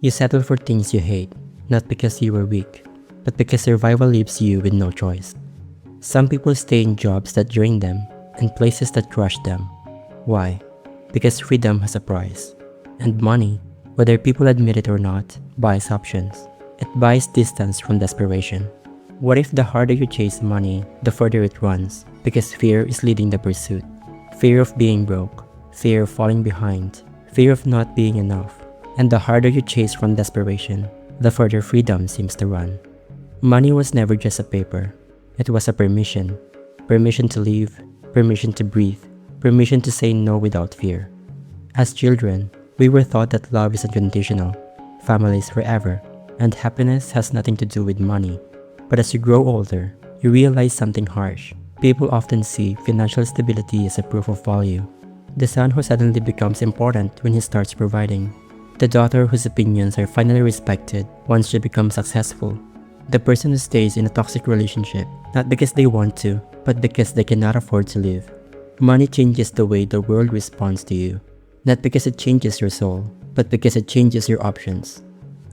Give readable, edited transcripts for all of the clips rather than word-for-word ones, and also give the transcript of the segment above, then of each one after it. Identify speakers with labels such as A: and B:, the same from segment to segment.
A: You settle for things you hate, not because you were weak, but because survival leaves you with no choice. Some people stay in jobs that drain them and places that crush them. Why? Because freedom has a price. And money, whether people admit it or not, buys options. It buys distance from desperation. What if the harder you chase money, the further it runs, because fear is leading the pursuit? Fear of being broke, fear of falling behind, fear of not being enough. And the harder you chase from desperation, the further freedom seems to run. Money was never just a paper. It was a permission. Permission to live, permission to breathe, permission to say no without fear. As children, we were taught that love is unconditional, family is forever, and happiness has nothing to do with money. But as you grow older, you realize something harsh. People often see financial stability as a proof of value. The son who suddenly becomes important when he starts providing. The daughter whose opinions are finally respected once she becomes successful. The person who stays in a toxic relationship, not because they want to, but because they cannot afford to live. Money changes the way the world responds to you. Not because it changes your soul, but because it changes your options.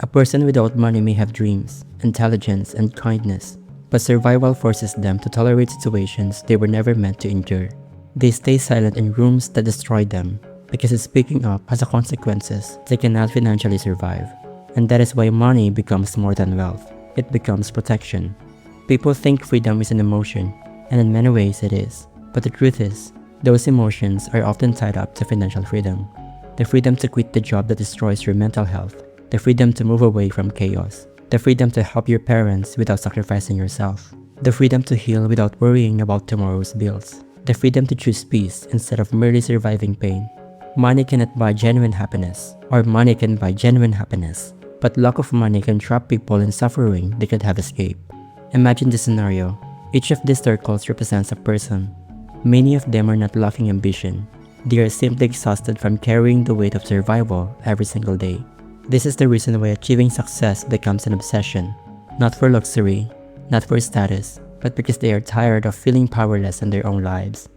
A: A person without money may have dreams, intelligence, and kindness, but survival forces them to tolerate situations they were never meant to endure. They stay silent in rooms that destroy them, because speaking up has consequences they cannot financially survive. And that is why money becomes more than wealth. It becomes protection. People think freedom is an emotion, and in many ways it is. But the truth is, those emotions are often tied up to financial freedom. The freedom to quit the job that destroys your mental health. The freedom to move away from chaos. The freedom to help your parents without sacrificing yourself. The freedom to heal without worrying about tomorrow's bills. The freedom to choose peace instead of merely surviving pain. Money cannot buy genuine happiness, or money can buy genuine happiness. But lack of money can trap people in suffering they could have escaped. Imagine this scenario. Each of these circles represents a person. Many of them are not lacking ambition. They are simply exhausted from carrying the weight of survival every single day. This is the reason why achieving success becomes an obsession. Not for luxury, not for status, but because they are tired of feeling powerless in their own lives.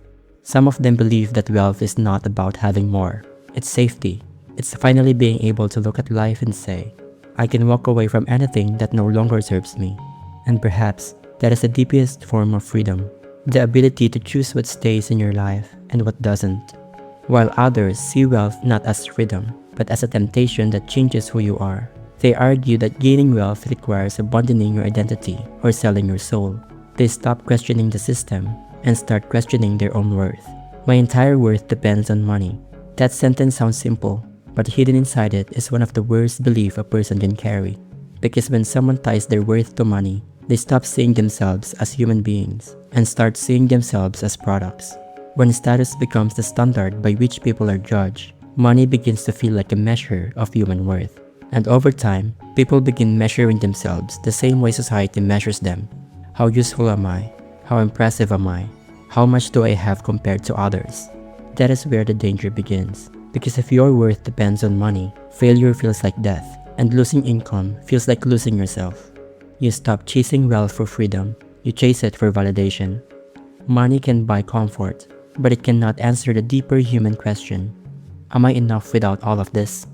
A: Some of them believe that wealth is not about having more. It's safety. It's finally being able to look at life and say, I can walk away from anything that no longer serves me. And perhaps that is the deepest form of freedom. The ability to choose what stays in your life and what doesn't. While others see wealth not as freedom, but as a temptation that changes who you are. They argue that gaining wealth requires abandoning your identity or selling your soul. They stop questioning the system and start questioning their own worth. My entire worth depends on money. That sentence sounds simple, but hidden inside it is one of the worst beliefs a person can carry. Because when someone ties their worth to money, they stop seeing themselves as human beings and start seeing themselves as products. When status becomes the standard by which people are judged, money begins to feel like a measure of human worth. And over time, people begin measuring themselves the same way society measures them. How useful am I? How impressive am I? How much do I have compared to others? That is where the danger begins. Because if your worth depends on money, failure feels like death, and losing income feels like losing yourself. You stop chasing wealth for freedom, you chase it for validation. Money can buy comfort, but it cannot answer the deeper human question. Am I enough without all of this?